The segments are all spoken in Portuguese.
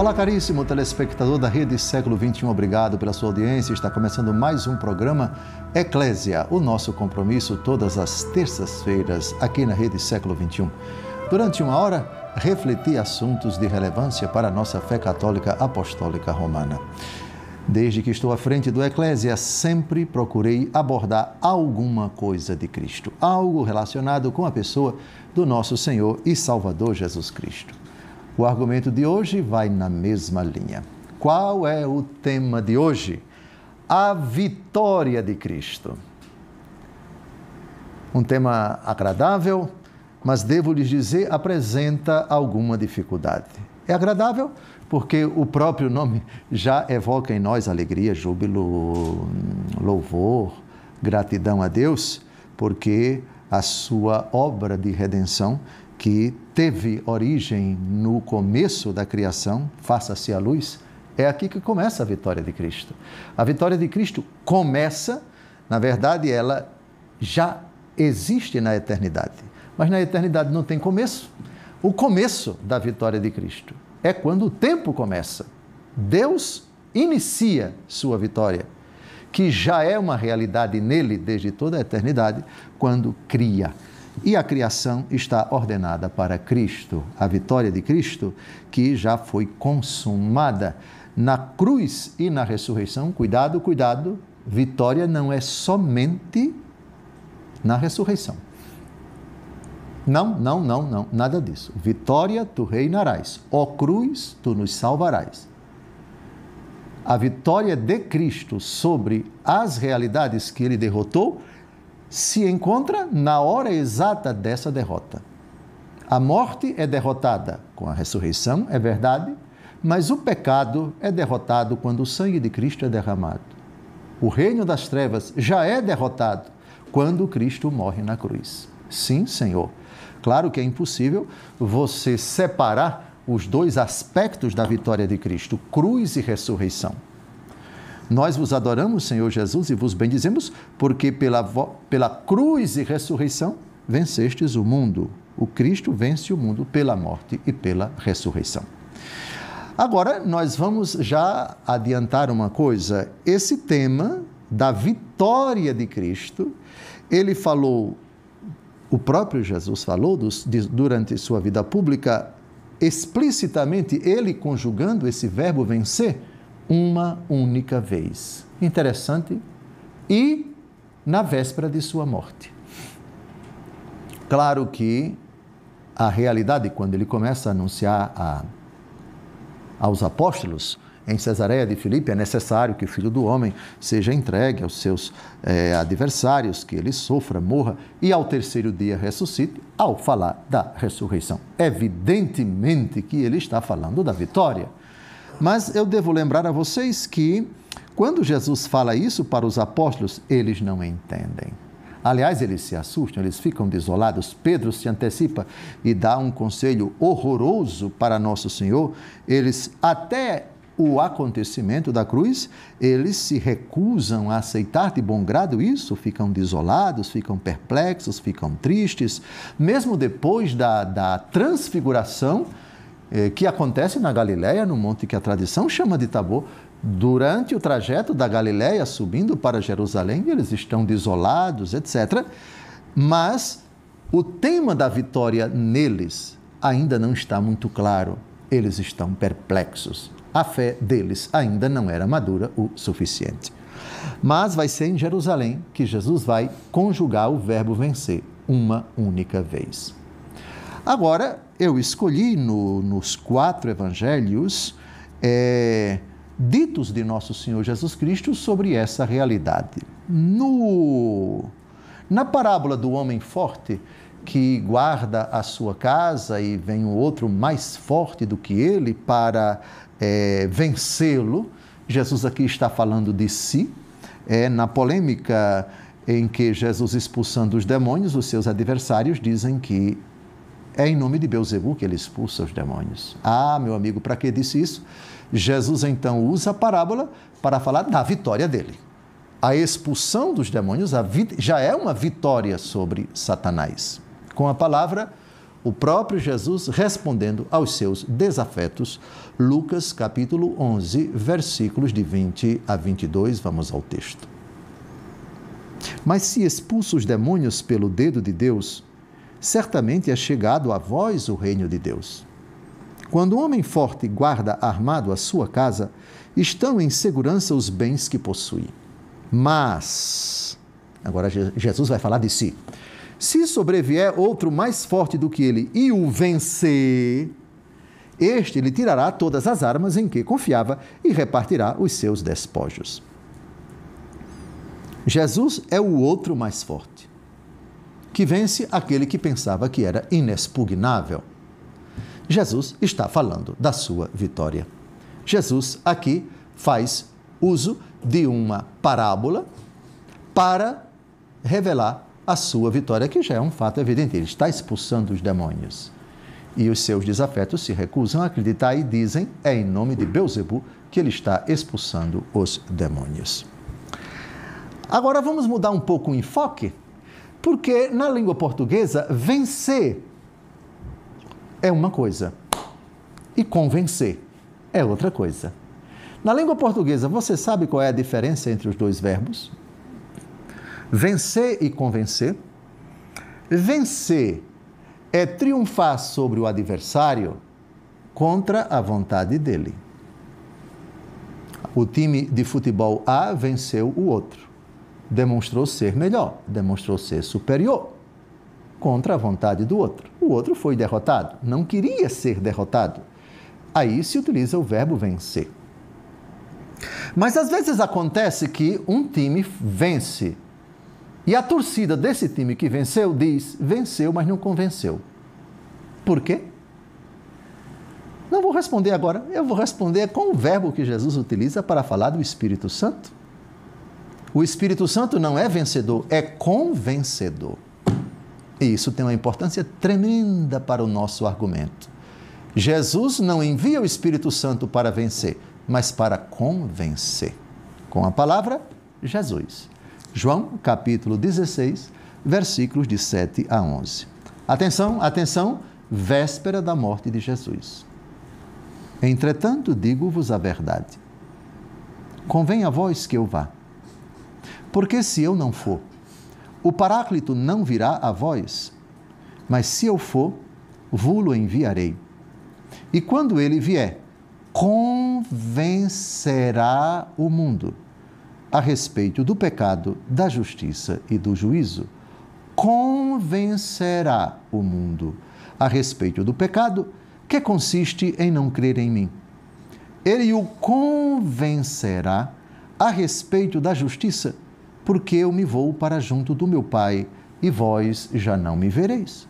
Olá, caríssimo telespectador da Rede Século XXI, obrigado pela sua audiência. Está começando mais um programa Eclésia, o nosso compromisso todas as terças-feiras aqui na Rede Século XXI. Durante uma hora, refletir assuntos de relevância para a nossa fé católica apostólica romana. Desde que estou à frente do Eclésia, sempre procurei abordar alguma coisa de Cristo, algo relacionado com a pessoa do nosso Senhor e Salvador Jesus Cristo. O argumento de hoje vai na mesma linha. Qual é o tema de hoje? A vitória de Cristo. Um tema agradável, mas devo lhes dizer, apresenta alguma dificuldade. É agradável porque o próprio nome já evoca em nós alegria, júbilo, louvor, gratidão a Deus, porque a sua obra de redenção, que teve origem no começo da criação, faça-se a luz, é aqui que começa a vitória de Cristo. A vitória de Cristo começa, na verdade, ela já existe na eternidade, mas na eternidade não tem começo. O começo da vitória de Cristo é quando o tempo começa. Deus inicia sua vitória, que já é uma realidade nele desde toda a eternidade, quando cria. E a criação está ordenada para Cristo, a vitória de Cristo, que já foi consumada na cruz e na ressurreição. Cuidado, cuidado, vitória não é somente na ressurreição. Não, nada disso. Vitória, tu reinarás. Ó cruz, tu nos salvarás. A vitória de Cristo sobre as realidades que ele derrotou se encontra na hora exata dessa derrota. A morte é derrotada com a ressurreição, é verdade, mas o pecado é derrotado quando o sangue de Cristo é derramado. O reino das trevas já é derrotado quando Cristo morre na cruz. Sim, Senhor. Claro que é impossível você separar os dois aspectos da vitória de Cristo, cruz e ressurreição. Nós vos adoramos, Senhor Jesus, e vos bendizemos, porque pela cruz e ressurreição vencestes o mundo. O Cristo vence o mundo pela morte e pela ressurreição. Agora, nós vamos já adiantar uma coisa. Esse tema da vitória de Cristo, ele falou, o próprio Jesus falou durante sua vida pública, explicitamente, ele conjugando esse verbo vencer, uma única vez. Interessante. E na véspera de sua morte. Claro que a realidade, quando ele começa a anunciar aos apóstolos, em Cesareia de Filipe, é necessário que o Filho do Homem seja entregue aos seus adversários, que ele sofra, morra e ao terceiro dia ressuscite, ao falar da ressurreição. Evidentemente que ele está falando da vitória. Mas eu devo lembrar a vocês que, quando Jesus fala isso para os apóstolos, eles não entendem. Aliás, eles se assustam, eles ficam desolados. Pedro se antecipa e dá um conselho horroroso para Nosso Senhor. Eles, até o acontecimento da cruz, eles se recusam a aceitar de bom grado isso, ficam desolados, ficam perplexos, ficam tristes. Mesmo depois da transfiguração, que acontece na Galileia, no monte que a tradição chama de Tabor, durante o trajeto da Galileia, subindo para Jerusalém, eles estão desolados, etc. Mas o tema da vitória neles ainda não está muito claro. Eles estão perplexos. A fé deles ainda não era madura o suficiente. Mas vai ser em Jerusalém que Jesus vai conjugar o verbo vencer uma única vez. Agora, eu escolhi nos 4 evangelhos ditos de Nosso Senhor Jesus Cristo sobre essa realidade. Na parábola do homem forte, que guarda a sua casa e vem um outro mais forte do que ele para vencê-lo, Jesus aqui está falando de si. Na polêmica em que Jesus expulsando os demônios, os seus adversários dizem que é em nome de Beelzebul que ele expulsa os demônios. Ah, meu amigo, para que disse isso? Jesus então usa a parábola para falar da vitória dele. A expulsão dos demônios já é uma vitória sobre Satanás. Com a palavra, o próprio Jesus respondendo aos seus desafetos. Lucas capítulo 11, versículos de 20 a 22, vamos ao texto. Mas se expulso os demônios pelo dedo de Deus, certamente é chegado a vós o reino de Deus. Quando o homem forte guarda armado a sua casa, estão em segurança os bens que possui. Mas, agora Jesus vai falar de si. Se sobrevier outro mais forte do que ele e o vencer, este lhe tirará todas as armas em que confiava e repartirá os seus despojos. Jesus é o outro mais forte, que vence aquele que pensava que era inexpugnável. Jesus está falando da sua vitória. Jesus aqui faz uso de uma parábola para revelar a sua vitória, que já é um fato evidente. Ele está expulsando os demônios. E os seus desafetos se recusam a acreditar e dizem, é em nome de Beelzebu que ele está expulsando os demônios. Agora vamos mudar um pouco o enfoque, porque na língua portuguesa, vencer é uma coisa e convencer é outra coisa. Na língua portuguesa, você sabe qual é a diferença entre os dois verbos? Vencer e convencer. Vencer é triunfar sobre o adversário contra a vontade dele. O time de futebol A venceu o outro. Demonstrou ser melhor, demonstrou ser superior contra a vontade do outro. O outro foi derrotado, não queria ser derrotado. Aí se utiliza o verbo vencer. Mas às vezes acontece que um time vence e a torcida desse time que venceu diz, venceu, mas não convenceu. Por quê? Não vou responder agora, eu vou responder com o verbo que Jesus utiliza para falar do Espírito Santo. O Espírito Santo não é vencedor, é convencedor. E isso tem uma importância tremenda para o nosso argumento. Jesus não envia o Espírito Santo para vencer, mas para convencer. Com a palavra, Jesus. João, capítulo 16, versículos de 7 a 11. Atenção, atenção, véspera da morte de Jesus. Entretanto, digo-vos a verdade. Convém a vós que eu vá. Porque se eu não for, o Paráclito não virá a vós, mas se eu for, vo-lo enviarei. E quando ele vier, convencerá o mundo a respeito do pecado, da justiça e do juízo. Convencerá o mundo a respeito do pecado, que consiste em não crer em mim. Ele o convencerá a respeito da justiça, porque eu me vou para junto do meu Pai, e vós já não me vereis.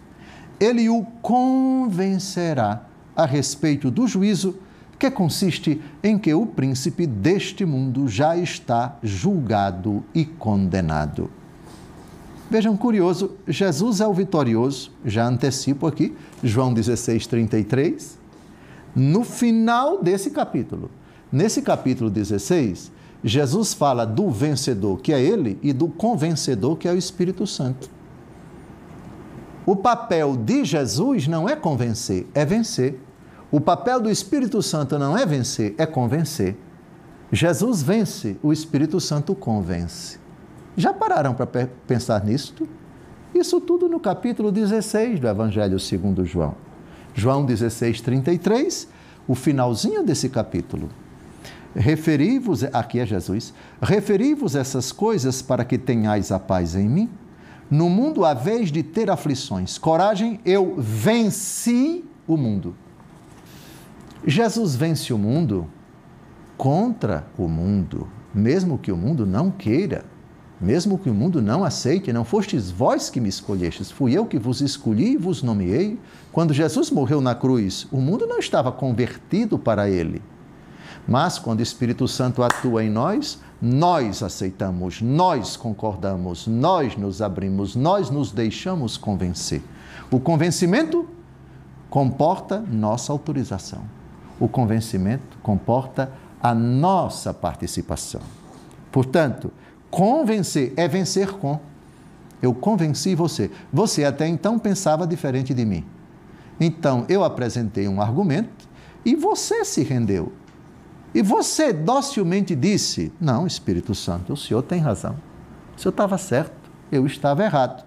Ele o convencerá a respeito do juízo, que consiste em que o príncipe deste mundo já está julgado e condenado. Vejam, curioso, Jesus é o vitorioso, já antecipo aqui, João 16, 33, no final desse capítulo. Nesse capítulo 16, Jesus fala do vencedor, que é ele, e do convencedor, que é o Espírito Santo. O papel de Jesus não é convencer, é vencer. O papel do Espírito Santo não é vencer, é convencer. Jesus vence, o Espírito Santo convence. Já pararam para pensar nisso? Isso tudo no capítulo 16 do Evangelho segundo João. João 16, 33, o finalzinho desse capítulo. Referi-vos, aqui é Jesus, referi-vos essas coisas para que tenhais a paz em mim. No mundo haveis de ter aflições. Coragem, eu venci o mundo. Jesus vence o mundo contra o mundo, mesmo que o mundo não queira, mesmo que o mundo não aceite. Não fostes vós que me escolhestes, fui eu que vos escolhi e vos nomeei. Quando Jesus morreu na cruz, o mundo não estava convertido para ele. Mas quando o Espírito Santo atua em nós, nós aceitamos, nós concordamos, nós nos abrimos, nós nos deixamos convencer. O convencimento comporta nossa autorização. O convencimento comporta a nossa participação. Portanto, convencer é vencer com. Eu convenci você. Você até então pensava diferente de mim. Então, eu apresentei um argumento e você se rendeu. E você docilmente disse, não, Espírito Santo, o senhor tem razão. O senhor estava certo, eu estava errado.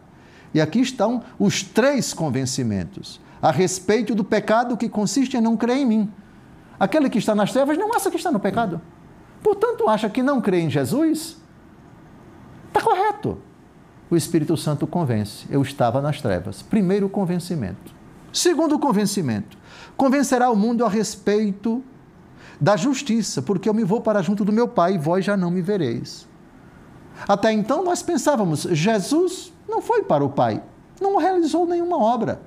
E aqui estão os 3 convencimentos a respeito do pecado que consiste em não crer em mim. Aquele que está nas trevas não acha que está no pecado. Portanto, acha que não crê em Jesus, está correto. O Espírito Santo convence, eu estava nas trevas. Primeiro convencimento. Segundo convencimento, convencerá o mundo a respeito da justiça, porque eu me vou para junto do meu Pai e vós já não me vereis. Até então nós pensávamos, Jesus não foi para o Pai, não realizou nenhuma obra.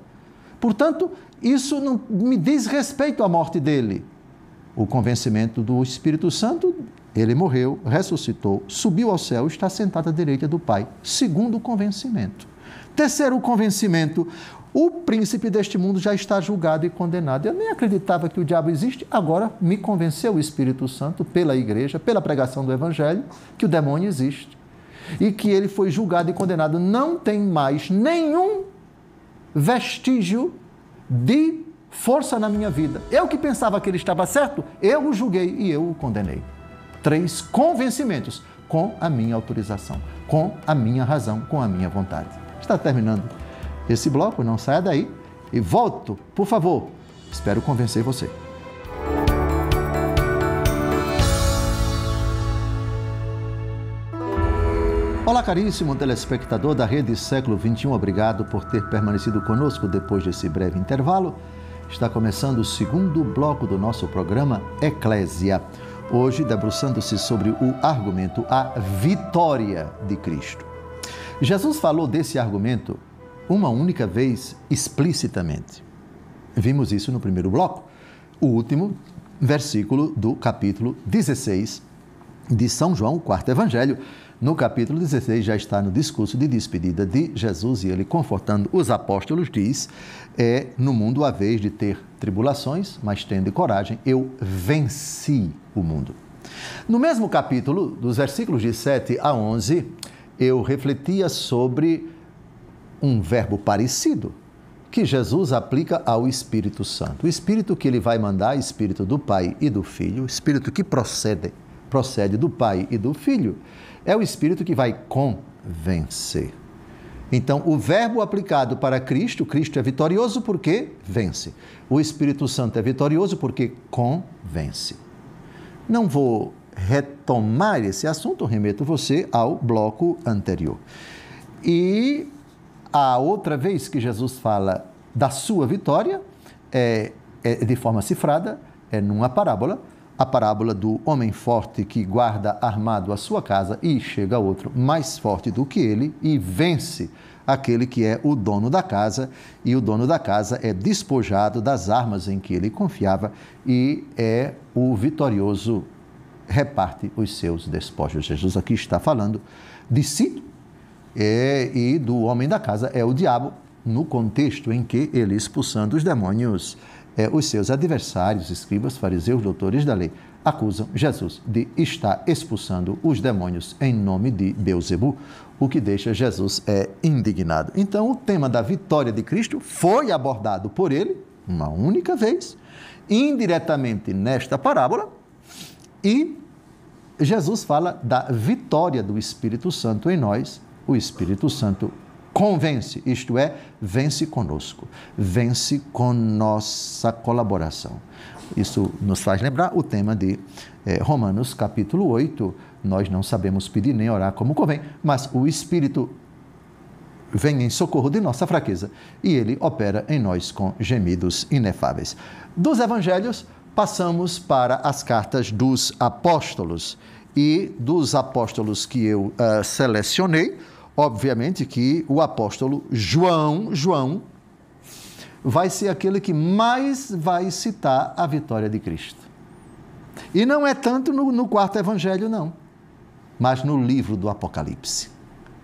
Portanto, isso não me diz respeito à morte dele. O convencimento do Espírito Santo, ele morreu, ressuscitou, subiu ao céu, está sentado à direita do Pai. Segundo convencimento. Terceiro convencimento, o príncipe deste mundo já está julgado e condenado. Eu nem acreditava que o diabo existe, agora me convenceu o Espírito Santo, pela igreja, pela pregação do Evangelho, que o demônio existe. E que ele foi julgado e condenado. Não tem mais nenhum vestígio de força na minha vida. Eu que pensava que ele estava certo, eu o julguei e eu o condenei. 3 convencimentos, com a minha autorização, com a minha razão, com a minha vontade. Está terminando esse bloco, não saia daí e volto, por favor. Espero convencer você. Olá, caríssimo telespectador da Rede Século XXI, obrigado por ter permanecido conosco depois desse breve intervalo. Está começando o segundo bloco do nosso programa Eclésia. Hoje, debruçando-se sobre o argumento, a vitória de Cristo. Jesus falou desse argumento uma única vez explicitamente. Vimos isso no primeiro bloco, o último versículo do capítulo 16 de São João, o quarto evangelho. No capítulo 16 já está no discurso de despedida de Jesus e ele, confortando os apóstolos, diz: no mundo há vez de ter tribulações, mas tende coragem, eu venci o mundo. No mesmo capítulo, dos versículos de 7 a 11, eu refletia sobre um verbo parecido que Jesus aplica ao Espírito Santo. O Espírito que ele vai mandar, Espírito do Pai e do Filho, o Espírito que procede do Pai e do Filho, é o Espírito que vai convencer. Então, o verbo aplicado para Cristo, Cristo é vitorioso porque vence. O Espírito Santo é vitorioso porque convence. Não vou retomar esse assunto, remeto você ao bloco anterior. E a outra vez que Jesus fala da sua vitória, é de forma cifrada, é numa parábola, a parábola do homem forte que guarda armado a sua casa e chega outro mais forte do que ele e vence aquele que é o dono da casa, e o dono da casa é despojado das armas em que ele confiava e é o vitorioso, reparte os seus despojos. Jesus aqui está falando de si e do homem da casa é o diabo, no contexto em que ele, expulsando os demônios, os seus adversários, escribas, fariseus, doutores da lei, acusam Jesus de estar expulsando os demônios em nome de Beelzebu, o que deixa Jesus indignado. Então, o tema da vitória de Cristo foi abordado por ele uma única vez, indiretamente nesta parábola, e Jesus fala da vitória do Espírito Santo em nós. O Espírito Santo convence, isto é, vence conosco, vence com nossa colaboração. Isso nos faz lembrar o tema de Romanos capítulo 8, nós não sabemos pedir nem orar como convém, mas o Espírito vem em socorro de nossa fraqueza e ele opera em nós com gemidos inefáveis. Dos evangelhos, passamos para as cartas dos apóstolos, e dos apóstolos que eu selecionei, obviamente que o apóstolo João vai ser aquele que mais vai citar a vitória de Cristo. E não é tanto no quarto evangelho, não, mas no livro do Apocalipse.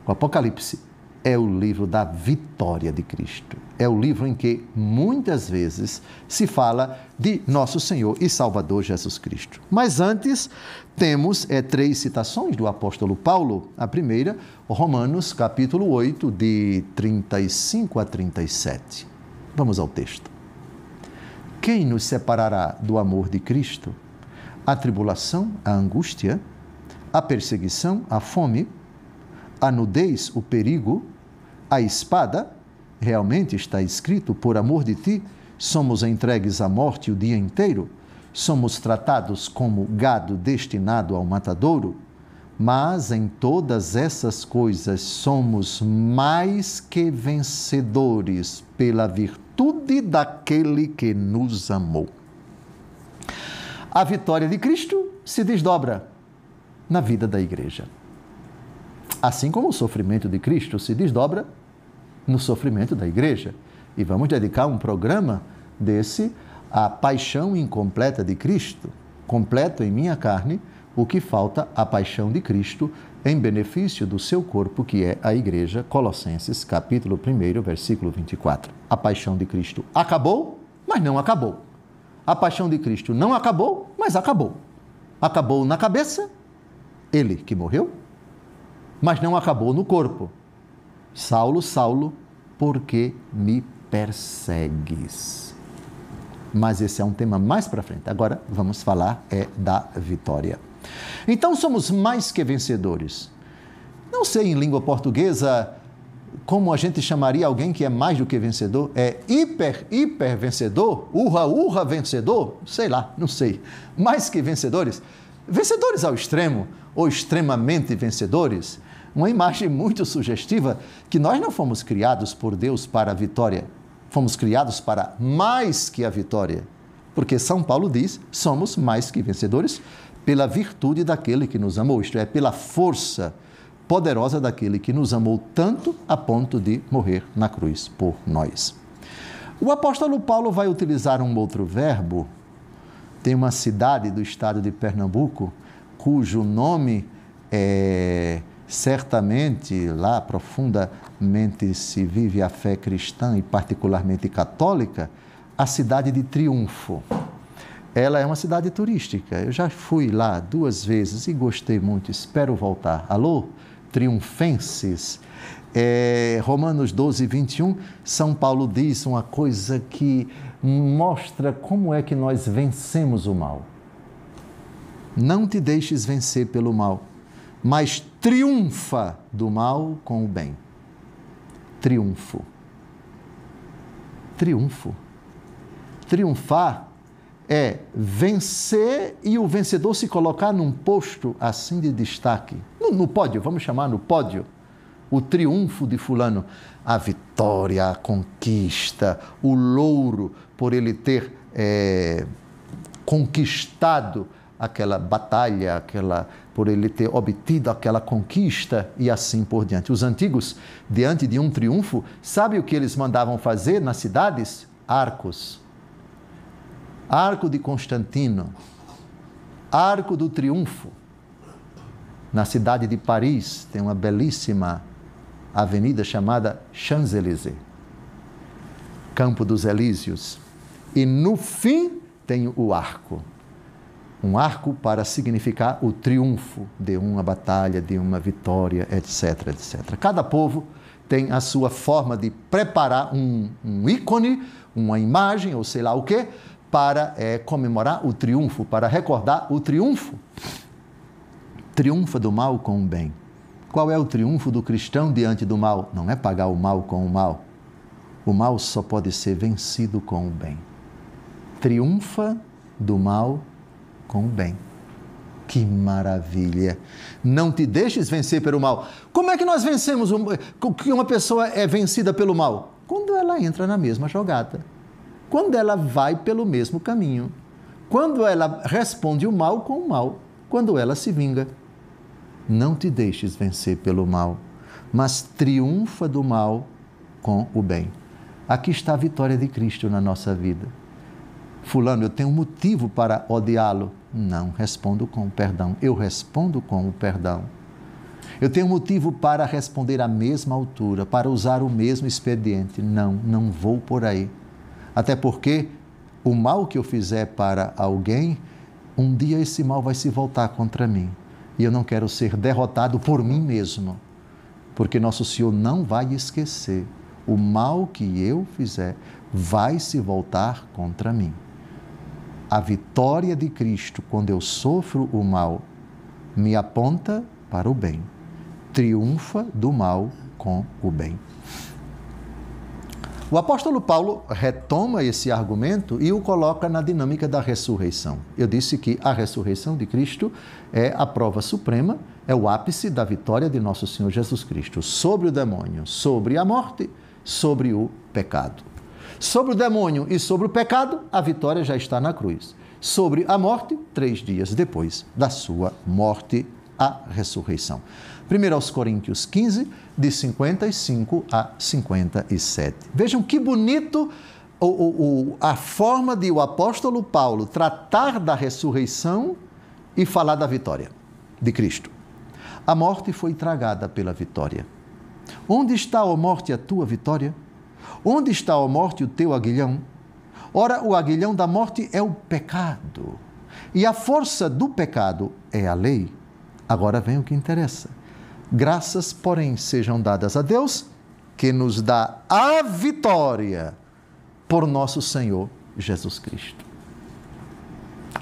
O Apocalipse é o livro da vitória de Cristo. É o livro em que muitas vezes se fala de nosso Senhor e Salvador Jesus Cristo. Mas antes, temos 3 citações do apóstolo Paulo. A primeira, Romanos capítulo 8, de 35 a 37. Vamos ao texto. Quem nos separará do amor de Cristo? A tribulação, a angústia, a perseguição, a fome, a nudez, o perigo, a espada? Realmente está escrito, por amor de ti, somos entregues à morte o dia inteiro, somos tratados como gado destinado ao matadouro, mas em todas essas coisas somos mais que vencedores pela virtude daquele que nos amou. A vitória de Cristo se desdobra na vida da igreja. Assim como o sofrimento de Cristo se desdobra no sofrimento da igreja. E vamos dedicar um programa desse à paixão incompleta de Cristo. Completo em minha carne o que falta à paixão de Cristo em benefício do seu corpo, que é a igreja. Colossenses, capítulo 1, versículo 24. A paixão de Cristo acabou, mas não acabou. A paixão de Cristo não acabou, mas acabou. Acabou na cabeça, ele que morreu, mas não acabou no corpo. Saulo, Saulo, por que me persegues? Mas esse é um tema mais para frente. Agora vamos falar da vitória. Então somos mais que vencedores. Não sei em língua portuguesa como a gente chamaria alguém que é mais do que vencedor. É hiper vencedor? Urra vencedor? Sei lá, não sei. Mais que vencedores? Vencedores ao extremo ou extremamente vencedores? Uma imagem muito sugestiva que nós não fomos criados por Deus para a vitória. Fomos criados para mais que a vitória. Porque São Paulo diz, somos mais que vencedores pela virtude daquele que nos amou. Isto é, pela força poderosa daquele que nos amou tanto a ponto de morrer na cruz por nós. O apóstolo Paulo vai utilizar um outro verbo. Tem uma cidade do estado de Pernambuco, cujo nome certamente lá profundamente se vive a fé cristã e particularmente católica, a cidade de Triunfo. Ela é uma cidade turística. Eu já fui lá 2 vezes e gostei muito, espero voltar. Alô, triunfenses? Romanos 12, 21, São Paulo diz uma coisa que mostra como é que nós vencemos o mal. Não te deixes vencer pelo mal, mas triunfa do mal com o bem. Triunfo. Triunfo. Triunfar é vencer e o vencedor se colocar num posto assim de destaque. No pódio, vamos chamar no pódio. O triunfo de fulano, a vitória, a conquista, o louro por ele ter conquistado aquela batalha, por ele ter obtido aquela conquista e assim por diante. Os antigos, diante de um triunfo, sabe o que eles mandavam fazer nas cidades? Arcos. Arco de Constantino, Arco do Triunfo. Na cidade de Paris tem uma belíssima avenida chamada Champs-Élysées, Campo dos Elíseos. E no fim tem o arco. Um arco para significar o triunfo de uma batalha, de uma vitória, etc, etc. Cada povo tem a sua forma de preparar um ícone, uma imagem, ou sei lá o quê, para comemorar o triunfo, para recordar o triunfo. Triunfa do mal com o bem. Qual é o triunfo do cristão diante do mal? Não é pagar o mal com o mal. O mal só pode ser vencido com o bem. Triunfa do mal com o bem. Que maravilha! Não te deixes vencer pelo mal. Como é que nós vencemos? Que uma pessoa é vencida pelo mal? Quando ela entra na mesma jogada. Quando ela vai pelo mesmo caminho, quando ela responde o mal com o mal, quando ela se vinga. Não te deixes vencer pelo mal, mas triunfa do mal com o bem. Aqui está a vitória de Cristo na nossa vida. Fulano, eu tenho um motivo para odiá-lo. Não, respondo com o perdão. Eu respondo com o perdão. Eu tenho motivo para responder à mesma altura, para usar o mesmo expediente. Não, não vou por aí. Até porque o mal que eu fizer para alguém, um dia esse mal vai se voltar contra mim. E eu não quero ser derrotado por mim mesmo. Porque Nosso Senhor não vai esquecer. O mal que eu fizer vai se voltar contra mim. a vitória de Cristo, quando eu sofro o mal, me aponta para o bem. Triunfa do mal com o bem. O apóstolo Paulo retoma esse argumento e o coloca na dinâmica da ressurreição. Eu disse que a ressurreição de Cristo é a prova suprema, é o ápice da vitória de nosso Senhor Jesus Cristo sobre o demônio, sobre a morte, sobre o pecado. Sobre o demônio e sobre o pecado, a vitória já está na cruz. Sobre a morte, 3 dias depois da sua morte, a ressurreição. 1 Coríntios 15, de 55 a 57. Vejam que bonito a forma de o apóstolo Paulo tratar da ressurreição e falar da vitória de Cristo. A morte foi tragada pela vitória. Onde está, ó morte, a tua vitória? Onde está, ó morte, o teu aguilhão? Ora, o aguilhão da morte é o pecado, e a força do pecado é a lei. Agora vem o que interessa. Graças, porém, sejam dadas a Deus, que nos dá a vitória por nosso Senhor Jesus Cristo.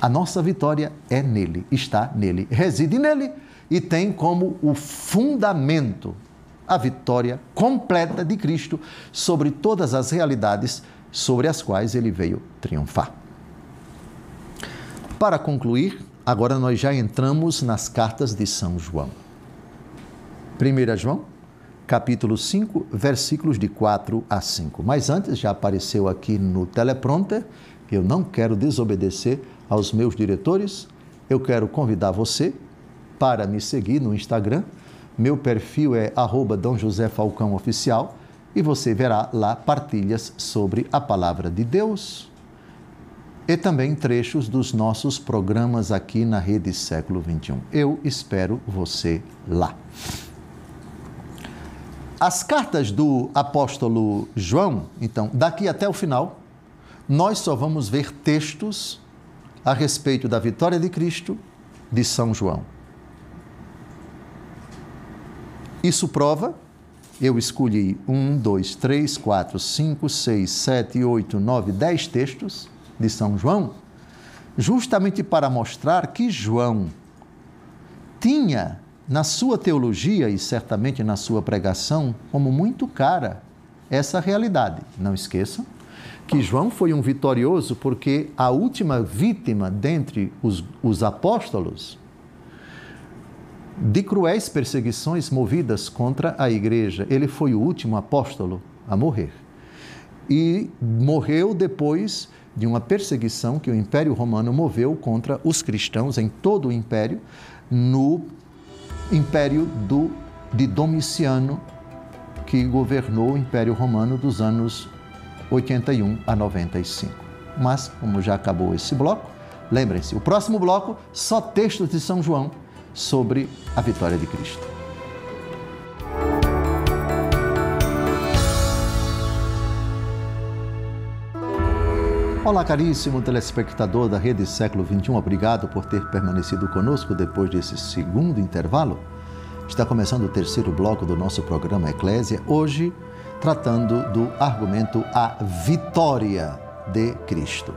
A nossa vitória é nele, está nele, reside nele e tem como o fundamento a vitória completa de Cristo sobre todas as realidades sobre as quais ele veio triunfar. Para concluir, agora nós já entramos nas cartas de São João. 1 João, capítulo 5, versículos de 4 a 5. Mas antes, já apareceu aqui no teleprompter, eu não quero desobedecer aos meus diretores, eu quero convidar você para me seguir no Instagram. Meu perfil é @DomJoséFalcãoOficial e você verá lá partilhas sobre a Palavra de Deus e também trechos dos nossos programas aqui na Rede Século XXI. Eu espero você lá. As cartas do apóstolo João, então, daqui até o final, nós só vamos ver textos a respeito da vitória de Cristo de São João. Isso prova, eu escolhi 1, 2, 3, 4, 5, 6, 7, 8, 9, 10 textos de São João, justamente para mostrar que João tinha na sua teologia e certamente na sua pregação como muito cara essa realidade. Não esqueçam que João foi um vitorioso porque a última vítima dentre os apóstolos de cruéis perseguições movidas contra a igreja. Ele foi o último apóstolo a morrer. E morreu depois de uma perseguição que o Império Romano moveu contra os cristãos em todo o Império, no Império de Domiciano, que governou o Império Romano dos anos 81 a 95. Mas, como já acabou esse bloco, lembrem-se, o próximo bloco, só textos de São João sobre a vitória de Cristo. Olá, caríssimo telespectador da Rede Século XXI, obrigado por ter permanecido conosco depois desse segundo intervalo. Está começando o terceiro bloco do nosso programa Eclésia, hoje tratando do argumento A Vitória de Cristo.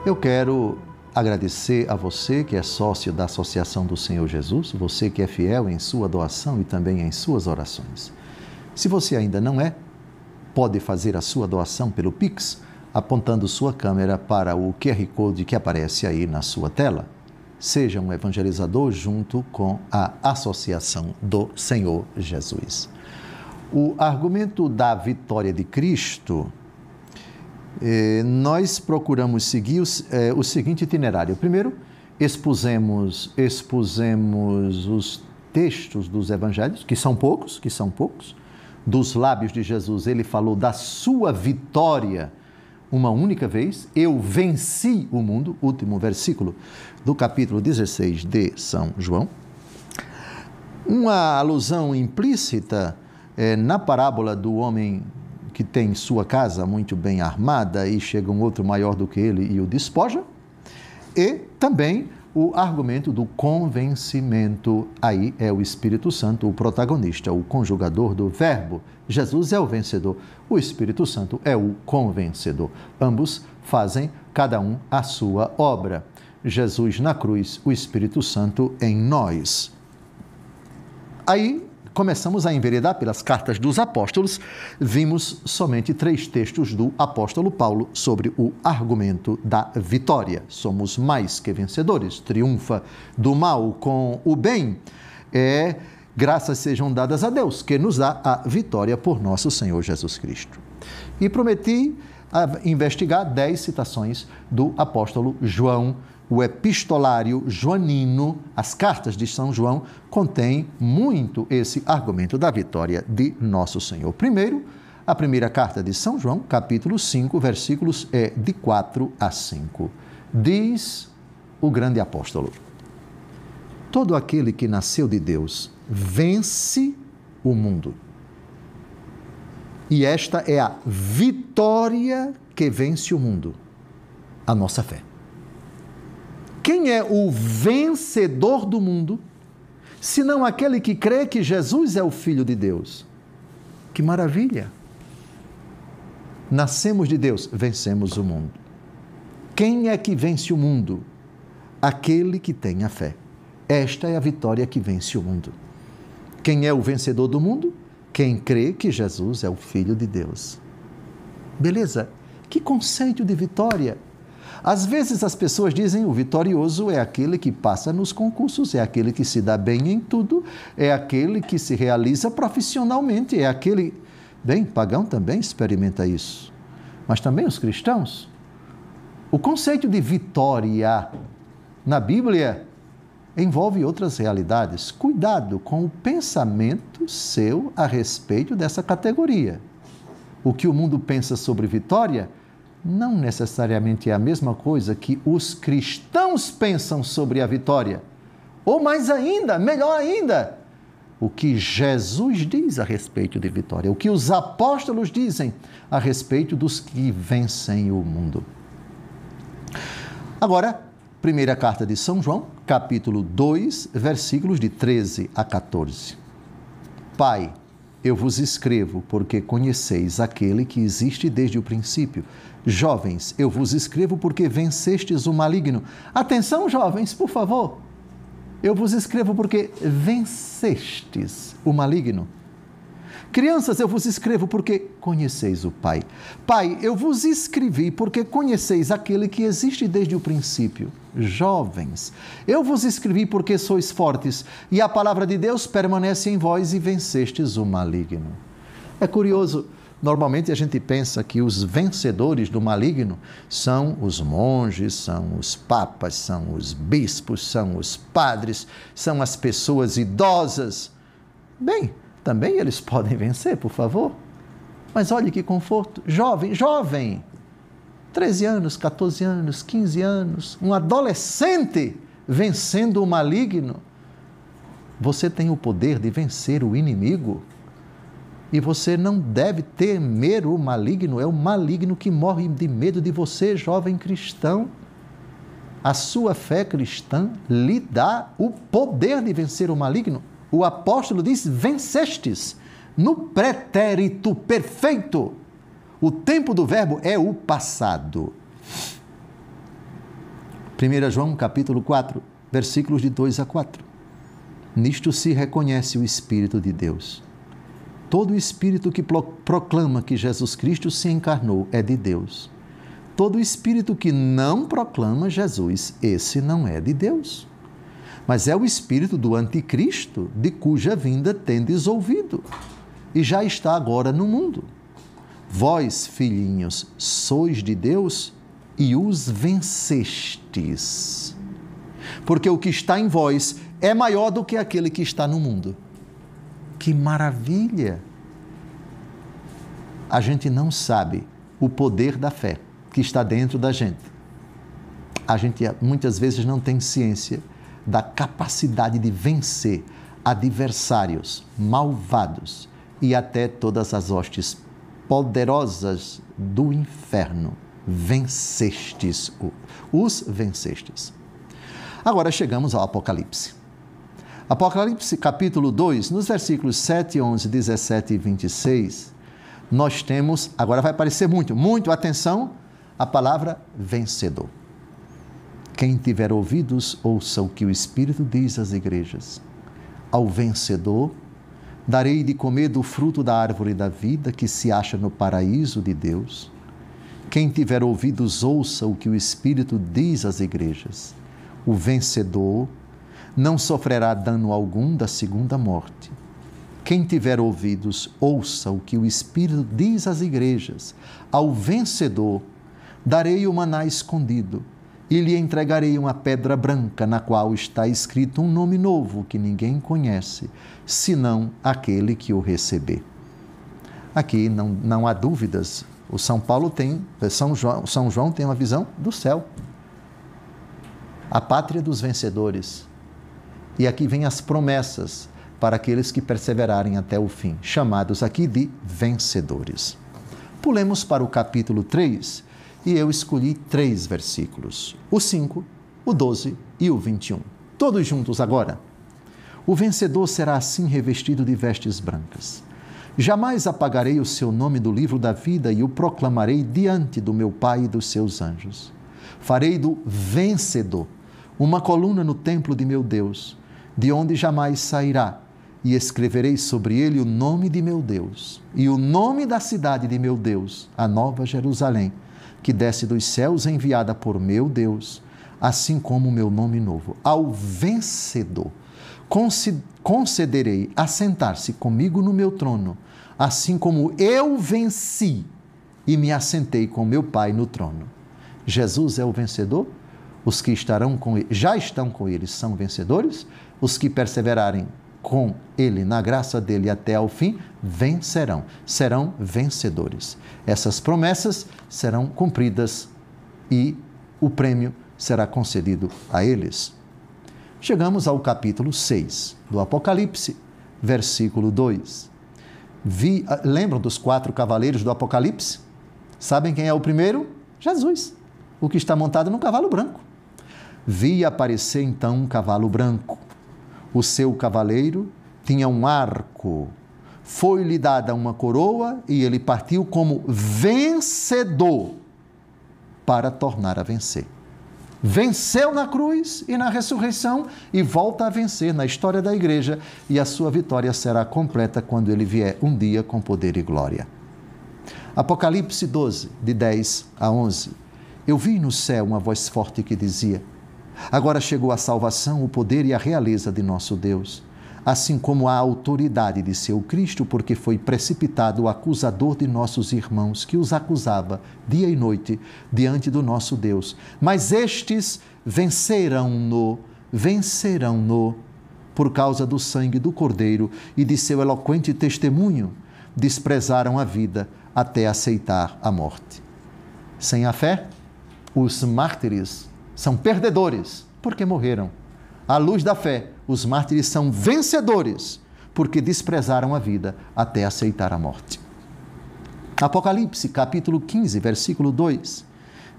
Eu quero agradecer a você que é sócio da Associação do Senhor Jesus, você que é fiel em sua doação e também em suas orações. Se você ainda não é, pode fazer a sua doação pelo Pix, apontando sua câmera para o QR Code que aparece aí na sua tela. Seja um evangelizador junto com a Associação do Senhor Jesus. O argumento da vitória de Cristo, nós procuramos seguir o seguinte itinerário. Primeiro, expusemos os textos dos evangelhos, que são poucos, dos lábios de Jesus. Ele falou da sua vitória uma única vez, eu venci o mundo, último versículo do capítulo 16 de São João. Uma alusão implícita na parábola do homem que tem sua casa muito bem armada e chega um outro maior do que ele e o despoja. E também o argumento do convencimento. Aí é o Espírito Santo o protagonista, o conjugador do verbo. Jesus é o vencedor, o Espírito Santo é o convencedor. Ambos fazem, cada um, a sua obra. Jesus na cruz, o Espírito Santo em nós. Aí começamos a enveredar pelas cartas dos apóstolos, vimos somente 3 textos do apóstolo Paulo sobre o argumento da vitória. Somos mais que vencedores, triunfa do mal com o bem. Graças sejam dadas a Deus, que nos dá a vitória por nosso Senhor Jesus Cristo. E prometi investigar 10 citações do apóstolo João. O epistolário joanino, as cartas de São João, contém muito esse argumento da vitória de nosso Senhor. Primeiro, a primeira carta de São João, capítulo 5, versículos de 4 a 5. Diz o grande apóstolo: todo aquele que nasceu de Deus vence o mundo. E esta é a vitória que vence o mundo, a nossa fé. Quem é o vencedor do mundo, senão aquele que crê que Jesus é o Filho de Deus? Que maravilha! Nascemos de Deus, vencemos o mundo. Quem é que vence o mundo? Aquele que tem a fé. Esta é a vitória que vence o mundo. Quem é o vencedor do mundo? Quem crê que Jesus é o Filho de Deus. Beleza? Que conceito de vitória! Às vezes as pessoas dizem o vitorioso é aquele que passa nos concursos, é aquele que se dá bem em tudo, é aquele que se realiza profissionalmente, é aquele... Bem, pagão também experimenta isso, mas também os cristãos. O conceito de vitória na Bíblia envolve outras realidades. Cuidado com o pensamento seu a respeito dessa categoria. O que o mundo pensa sobre vitória não necessariamente é a mesma coisa que os cristãos pensam sobre a vitória. Ou mais ainda, melhor ainda, o que Jesus diz a respeito de vitória, o que os apóstolos dizem a respeito dos que vencem o mundo. Agora, primeira carta de São João, capítulo 2, versículos de 13 a 14. Pai, eu vos escrevo porque conheceis aquele que existe desde o princípio. Jovens, eu vos escrevo porque vencestes o maligno. Atenção, jovens, por favor. Eu vos escrevo porque vencestes o maligno. Crianças, eu vos escrevo porque conheceis o Pai. Pai, eu vos escrevi porque conheceis aquele que existe desde o princípio. Jovens, eu vos escrevi porque sois fortes e a palavra de Deus permanece em vós e vencestes o maligno. É curioso, normalmente a gente pensa que os vencedores do maligno são os monges, são os papas, são os bispos, são os padres, são as pessoas idosas. Bem, também eles podem vencer, por favor. Mas olhe que conforto. Jovem, 13 anos, 14 anos, 15 anos, um adolescente vencendo o maligno. Você tem o poder de vencer o inimigo e você não deve temer o maligno. É o maligno que morre de medo de você, jovem cristão. A sua fé cristã lhe dá o poder de vencer o maligno. O apóstolo diz, vencestes, no pretérito perfeito. O tempo do verbo é o passado. 1 João, capítulo 4, versículos de 2 a 4. Nisto se reconhece o Espírito de Deus. Todo espírito que proclama que Jesus Cristo se encarnou é de Deus. Todo espírito que não proclama Jesus, esse não é de Deus. Mas é o espírito do anticristo, de cuja vinda tendes ouvido, e já está agora no mundo. Vós, filhinhos, sois de Deus e os vencestes. Porque o que está em vós é maior do que aquele que está no mundo. Que maravilha! A gente não sabe o poder da fé que está dentro da gente. A gente muitas vezes não tem ciência da capacidade de vencer adversários malvados e até todas as hostes poderosas do inferno. Vencestes, os vencestes. Agora chegamos ao Apocalipse. Apocalipse capítulo 2, nos versículos 7, 11, 17 e 26, nós temos, agora vai aparecer muito, atenção, a palavra vencedor. Quem tiver ouvidos, ouça o que o Espírito diz às igrejas. Ao vencedor, darei de comer do fruto da árvore da vida que se acha no paraíso de Deus. Quem tiver ouvidos, ouça o que o Espírito diz às igrejas. O vencedor não sofrerá dano algum da segunda morte. Quem tiver ouvidos, ouça o que o Espírito diz às igrejas. Ao vencedor, darei o maná escondido e lhe entregarei uma pedra branca na qual está escrito um nome novo que ninguém conhece, senão aquele que o receber. Aqui não há dúvidas. O São João tem uma visão do céu. A pátria dos vencedores. E aqui vem as promessas para aqueles que perseverarem até o fim, chamados aqui de vencedores. Pulemos para o capítulo 3 e eu escolhi 3 versículos, o 5, o 12 e o 21. Todos juntos agora. O vencedor será assim revestido de vestes brancas. Jamais apagarei o seu nome do livro da vida e o proclamarei diante do meu Pai e dos seus anjos. Farei do vencedor uma coluna no templo de meu Deus, de onde jamais sairá, e escreverei sobre ele o nome de meu Deus e o nome da cidade de meu Deus, a Nova Jerusalém, que desce dos céus enviada por meu Deus, assim como o meu nome novo. Ao vencedor concederei assentar-se comigo no meu trono, assim como eu venci e me assentei com meu Pai no trono. Jesus é o vencedor? Os que estarão com ele, já estão com ele, são vencedores. Os que perseverarem com ele, na graça dele até ao fim, vencerão, serão vencedores. Essas promessas serão cumpridas e o prêmio será concedido a eles. Chegamos ao capítulo 6 do Apocalipse, versículo 2. Lembram dos 4 cavaleiros do Apocalipse? Sabem quem é o primeiro? Jesus, o que está montado num cavalo branco. Vi aparecer então um cavalo branco. O seu cavaleiro tinha um arco. Foi-lhe dada uma coroa e ele partiu como vencedor para tornar a vencer. Venceu na cruz e na ressurreição e volta a vencer na história da igreja, e a sua vitória será completa quando ele vier um dia com poder e glória. Apocalipse 12, de 10 a 11. Eu vi no céu uma voz forte que dizia: agora chegou a salvação, o poder e a realeza de nosso Deus, assim como a autoridade de seu Cristo, porque foi precipitado o acusador de nossos irmãos, que os acusava dia e noite diante do nosso Deus. Mas estes vencerão-no por causa do sangue do Cordeiro e de seu eloquente testemunho. Desprezaram a vida até aceitar a morte. Sem a fé, os mártires são perdedores, porque morreram. À luz da fé, os mártires são vencedores, porque desprezaram a vida até aceitar a morte. Apocalipse, capítulo 15, versículo 2.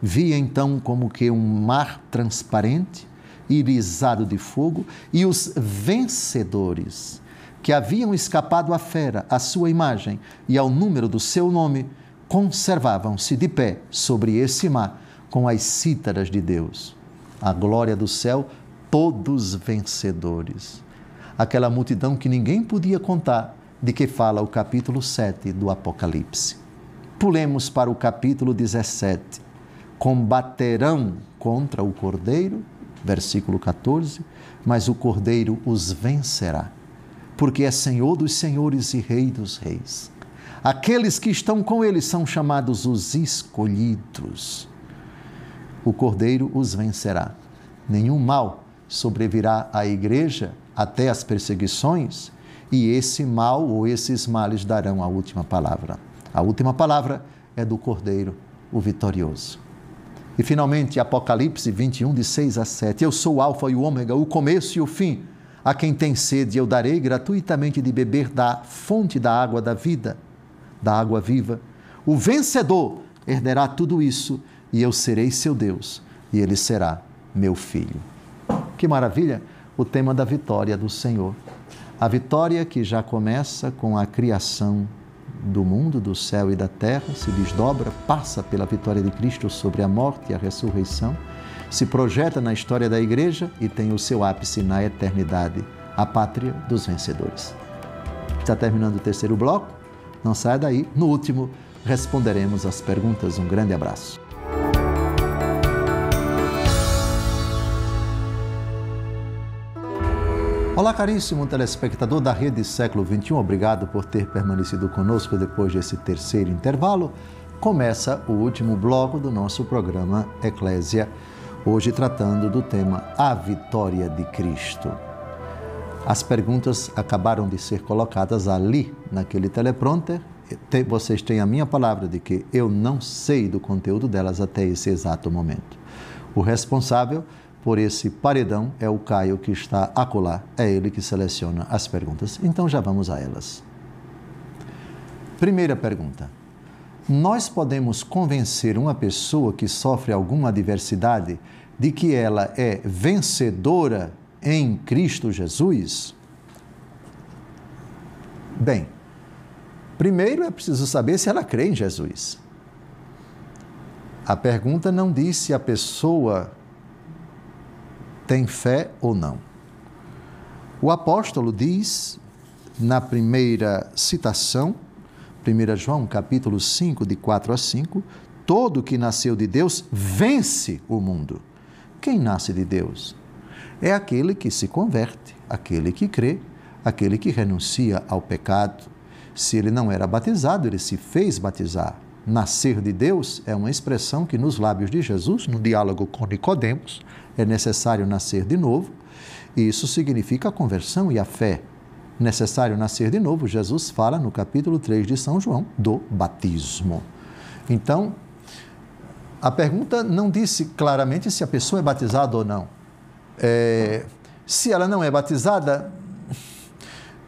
Vi então como que um mar transparente, irisado de fogo, e os vencedores, que haviam escapado à fera, à sua imagem e ao número do seu nome, conservavam-se de pé sobre esse mar, com as cítaras de Deus. A glória do céu, todos vencedores. Aquela multidão que ninguém podia contar, de que fala o capítulo 7 do Apocalipse. Pulemos para o capítulo 17. Combaterão contra o Cordeiro, versículo 14, mas o Cordeiro os vencerá, porque é Senhor dos senhores e Rei dos reis. Aqueles que estão com ele são chamados os escolhidos. O Cordeiro os vencerá. Nenhum mal sobrevirá à igreja até as perseguições, e esse mal ou esses males darão a última palavra. A última palavra é do Cordeiro, o vitorioso. E finalmente, Apocalipse 21, de 6 a 7. Eu sou o Alfa e o Ômega, o começo e o fim. A quem tem sede, eu darei gratuitamente de beber da fonte da água da vida, da água viva. O vencedor herdará tudo isso, e eu serei seu Deus, e ele será meu filho. Que maravilha! O tema da vitória do Senhor. A vitória que já começa com a criação do mundo, do céu e da terra, se desdobra, passa pela vitória de Cristo sobre a morte e a ressurreição, se projeta na história da Igreja e tem o seu ápice na eternidade, a pátria dos vencedores. Está terminando o terceiro bloco? Não saia daí. No último, responderemos as perguntas. Um grande abraço. Olá, caríssimo telespectador da Rede Século XXI. Obrigado por ter permanecido conosco depois desse terceiro intervalo. Começa o último bloco do nosso programa Eclésia, hoje tratando do tema A Vitória de Cristo. As perguntas acabaram de ser colocadas ali, naquele teleprompter. Vocês têm a minha palavra de que eu não sei do conteúdo delas até esse exato momento. O responsável por esse paredão é o Caio, que está acolá. É ele que seleciona as perguntas. Então já vamos a elas. Primeira pergunta. Nós podemos convencer uma pessoa que sofre alguma adversidade de que ela é vencedora em Cristo Jesus? Bem, primeiro é preciso saber se ela crê em Jesus. A pergunta não diz se a pessoa tem fé ou não. O apóstolo diz, na primeira citação, 1 João, capítulo 5, de 4 a 5, todo que nasceu de Deus vence o mundo. Quem nasce de Deus? É aquele que se converte, aquele que crê, aquele que renuncia ao pecado. Se ele não era batizado, ele se fez batizar. Nascer de Deus é uma expressão que nos lábios de Jesus, no diálogo com Nicodemos, é necessário nascer de novo, e isso significa a conversão e a fé. Necessário nascer de novo, Jesus fala no capítulo 3 de São João do batismo. Então, a pergunta não disse claramente se a pessoa é batizada ou não. Se ela não é batizada,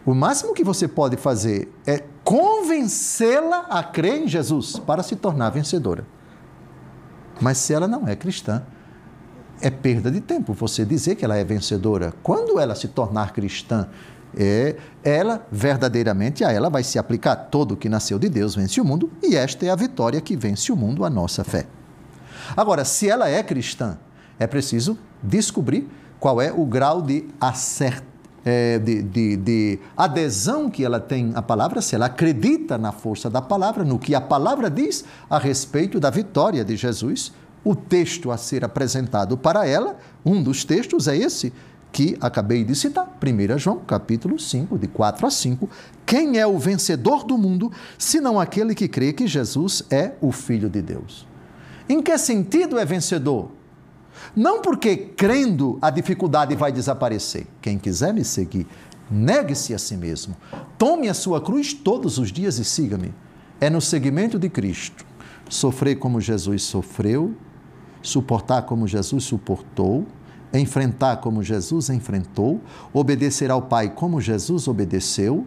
o máximo que você pode fazer é convencê-la a crer em Jesus para se tornar vencedora. Mas se ela não é cristã, é perda de tempo você dizer que ela é vencedora. Quando ela se tornar cristã, ela verdadeiramente a ela vai se aplicar todo o que nasceu de Deus vence o mundo, e esta é a vitória que vence o mundo, a nossa fé. Agora, se ela é cristã, é preciso descobrir qual é o grau de adesão que ela tem à palavra, se ela acredita na força da palavra, no que a palavra diz a respeito da vitória de Jesus. O texto a ser apresentado para ela, um dos textos é esse que acabei de citar, 1 João, capítulo 5, de 4 a 5. Quem é o vencedor do mundo, senão aquele que crê que Jesus é o Filho de Deus? Em que sentido é vencedor? Não porque crendo a dificuldade vai desaparecer. Quem quiser me seguir, negue-se a si mesmo. Tome a sua cruz todos os dias e siga-me. É no seguimento de Cristo. Sofrer como Jesus sofreu, suportar como Jesus suportou, enfrentar como Jesus enfrentou, obedecer ao Pai como Jesus obedeceu,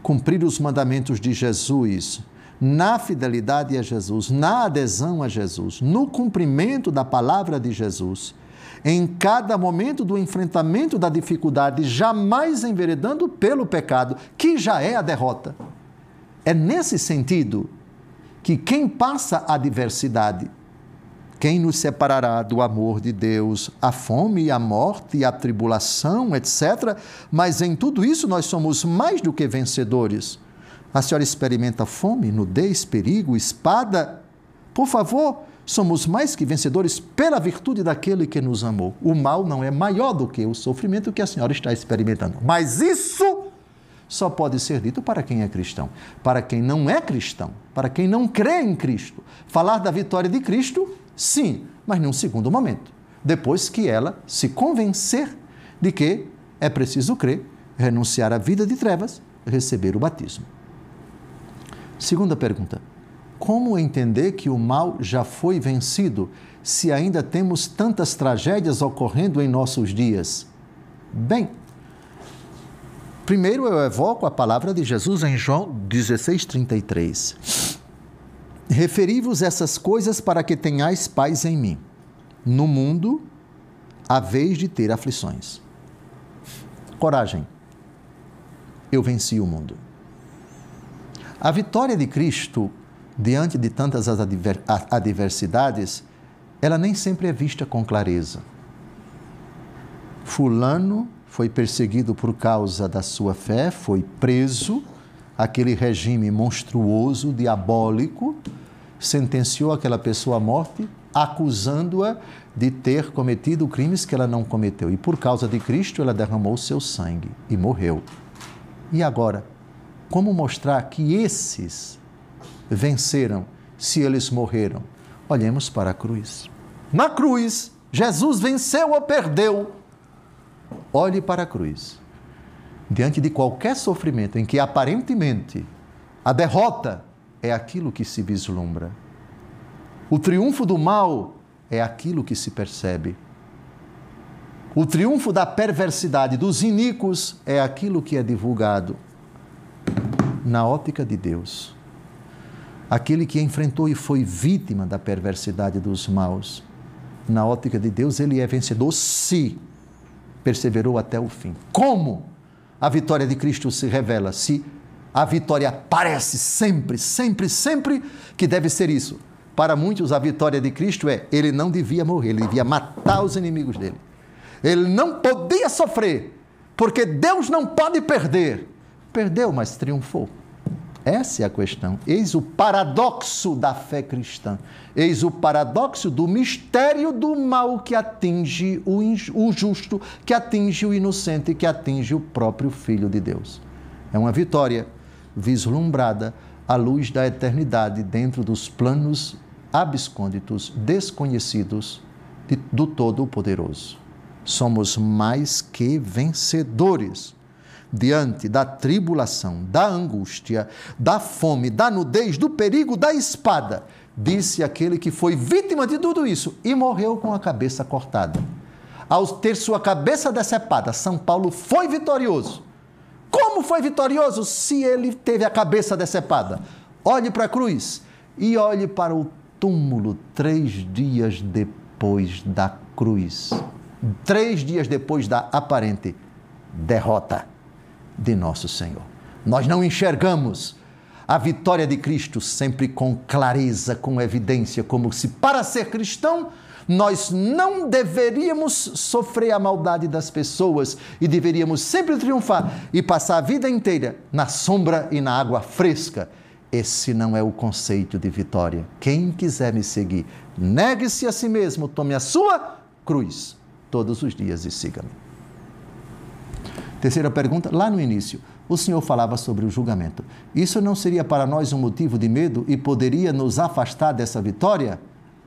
cumprir os mandamentos de Jesus na fidelidade a Jesus, na adesão a Jesus, no cumprimento da palavra de Jesus, em cada momento do enfrentamento da dificuldade, jamais enveredando pelo pecado, que já é a derrota. É nesse sentido que quem passa a adversidade, quem nos separará do amor de Deus, a fome, a morte, a tribulação, etc. Mas em tudo isso nós somos mais do que vencedores. A senhora experimenta fome, nudez, perigo, espada? Por favor, somos mais que vencedores pela virtude daquele que nos amou. O mal não é maior do que o sofrimento que a senhora está experimentando. Mas isso só pode ser dito para quem é cristão. Para quem não é cristão, para quem não crê em Cristo, falar da vitória de Cristo, sim, mas num segundo momento. Depois que ela se convencer de que é preciso crer, renunciar à vida de trevas, receber o batismo. Segunda pergunta. Como entender que o mal já foi vencido se ainda temos tantas tragédias ocorrendo em nossos dias? Bem, primeiro eu evoco a palavra de Jesus em João 16:33. Referi-vos essas coisas para que tenhais paz em mim. No mundo a vez de ter aflições. Coragem. Eu venci o mundo. A vitória de Cristo, diante de tantas adversidades, ela nem sempre é vista com clareza. Fulano foi perseguido por causa da sua fé, foi preso, aquele regime monstruoso, diabólico, sentenciou aquela pessoa à morte, acusando-a de ter cometido crimes que ela não cometeu. E por causa de Cristo, ela derramou o seu sangue e morreu. E agora, como mostrar que esses venceram se eles morreram? Olhemos para a cruz. Na cruz, Jesus venceu ou perdeu? Olhe para a cruz. Diante de qualquer sofrimento em que aparentemente a derrota é aquilo que se vislumbra, o triunfo do mal é aquilo que se percebe, o triunfo da perversidade, dos iníquos, é aquilo que é divulgado. Na ótica de Deus, aquele que enfrentou e foi vítima da perversidade dos maus, na ótica de Deus, ele é vencedor se perseverou até o fim. Como a vitória de Cristo se revela? Se a vitória parece sempre que deve ser isso. Para muitos, a vitória de Cristo é, ele não devia morrer, ele devia matar os inimigos dele. Ele não podia sofrer, porque Deus não pode perder. Perdeu, mas triunfou. Essa é a questão. Eis o paradoxo da fé cristã. Eis o paradoxo do mistério do mal que atinge o justo, que atinge o inocente, que atinge o próprio Filho de Deus. É uma vitória vislumbrada à luz da eternidade dentro dos planos abscônditos, desconhecidos do Todo-Poderoso. Somos mais que vencedores diante da tribulação, da angústia, da fome, da nudez, do perigo, da espada, disse aquele que foi vítima de tudo isso e morreu com a cabeça cortada. Ao ter sua cabeça decepada, São Paulo foi vitorioso. Como foi vitorioso se ele teve a cabeça decepada? Olhe para a cruz e olhe para o túmulo 3 dias depois da cruz. 3 dias depois da aparente derrota de nosso Senhor. Nós não enxergamos a vitória de Cristo sempre com clareza, com evidência, como se para ser cristão nós não deveríamos sofrer a maldade das pessoas e deveríamos sempre triunfar e passar a vida inteira na sombra e na água fresca. Esse não é o conceito de vitória. Quem quiser me seguir, negue-se a si mesmo, tome a sua cruz todos os dias e siga-me. Terceira pergunta, lá no início, o Senhor falava sobre o julgamento. Isso não seria para nós um motivo de medo e poderia nos afastar dessa vitória?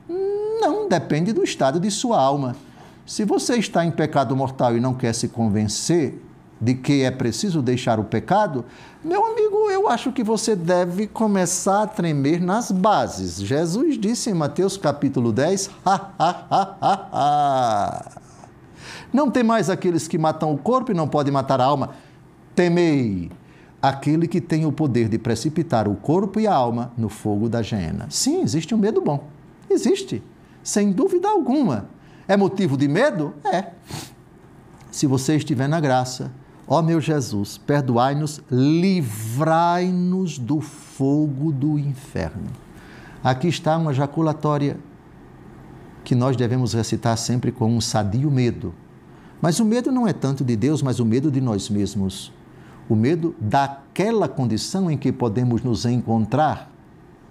Não, depende do estado de sua alma. Se você está em pecado mortal e não quer se convencer de que é preciso deixar o pecado, meu amigo, eu acho que você deve começar a tremer nas bases. Jesus disse em Mateus capítulo 10, não temais aqueles que matam o corpo e não podem matar a alma. Temei aquele que tem o poder de precipitar o corpo e a alma no fogo da geena. Sim, existe um medo bom. Existe, sem dúvida alguma. É motivo de medo? É. Se você estiver na graça, ó meu Jesus, perdoai-nos, livrai-nos do fogo do inferno. Aqui está uma jaculatória que nós devemos recitar sempre com um sadio medo. Mas o medo não é tanto de Deus, mas o medo de nós mesmos. O medo daquela condição em que podemos nos encontrar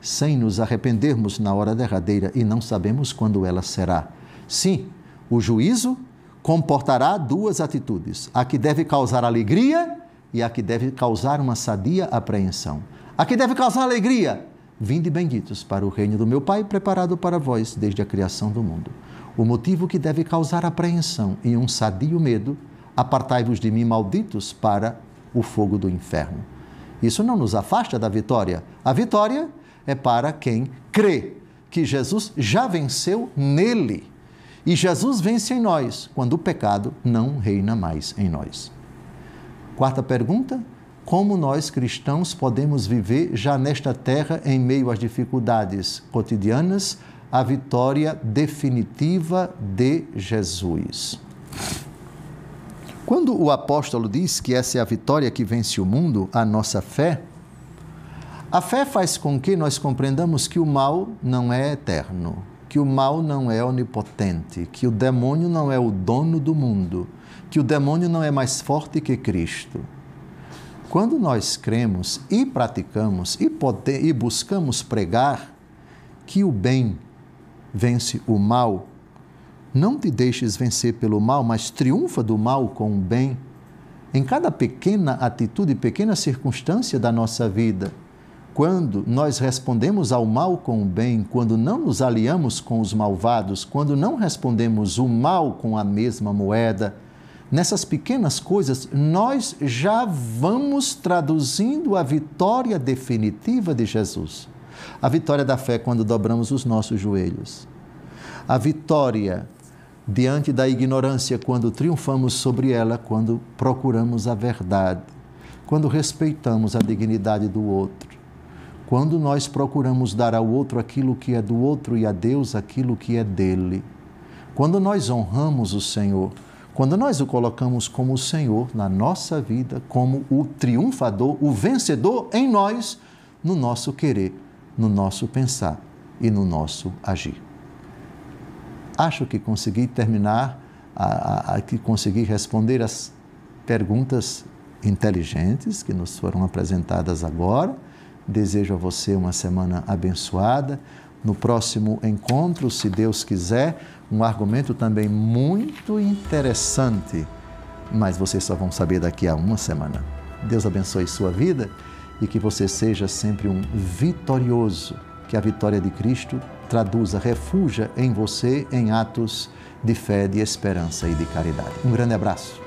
sem nos arrependermos na hora derradeira e não sabemos quando ela será. Sim, o juízo comportará 2 atitudes, a que deve causar alegria e a que deve causar uma sadia apreensão. A que deve causar alegria, vinde benditos para o reino do meu Pai, preparado para vós desde a criação do mundo. O motivo que deve causar apreensão e um sadio medo, apartai-vos de mim, malditos, para o fogo do inferno. Isso não nos afasta da vitória. A vitória é para quem crê que Jesus já venceu nele. E Jesus vence em nós, quando o pecado não reina mais em nós. Quarta pergunta, como nós cristãos podemos viver já nesta terra em meio às dificuldades cotidianas, a vitória definitiva de Jesus. Quando o apóstolo diz que essa é a vitória que vence o mundo, a nossa fé, a fé faz com que nós compreendamos que o mal não é eterno, que o mal não é onipotente, que o demônio não é o dono do mundo, que o demônio não é mais forte que Cristo. Quando nós cremos e praticamos e buscamos pregar que o bem vence o mal, não te deixes vencer pelo mal, mas triunfa do mal com o bem. Em cada pequena atitude, pequena circunstância da nossa vida, quando nós respondemos ao mal com o bem, quando não nos aliamos com os malvados, quando não respondemos o mal com a mesma moeda, nessas pequenas coisas, nós já vamos traduzindo a vitória definitiva de Jesus. A vitória da fé quando dobramos os nossos joelhos. A vitória diante da ignorância quando triunfamos sobre ela, quando procuramos a verdade, quando respeitamos a dignidade do outro, quando nós procuramos dar ao outro aquilo que é do outro e a Deus aquilo que é dele, quando nós honramos o Senhor, quando nós o colocamos como o Senhor na nossa vida, como o triunfador, o vencedor em nós, no nosso querer, no nosso pensar e no nosso agir. Acho que consegui terminar, que consegui responder as perguntas inteligentes que nos foram apresentadas agora. Desejo a você uma semana abençoada. No próximo encontro, se Deus quiser, um argumento também muito interessante, mas vocês só vão saber daqui a uma semana. Deus abençoe sua vida e que você seja sempre um vitorioso, que a vitória de Cristo traduza, refugia em você em atos de fé, de esperança e de caridade. Um grande abraço.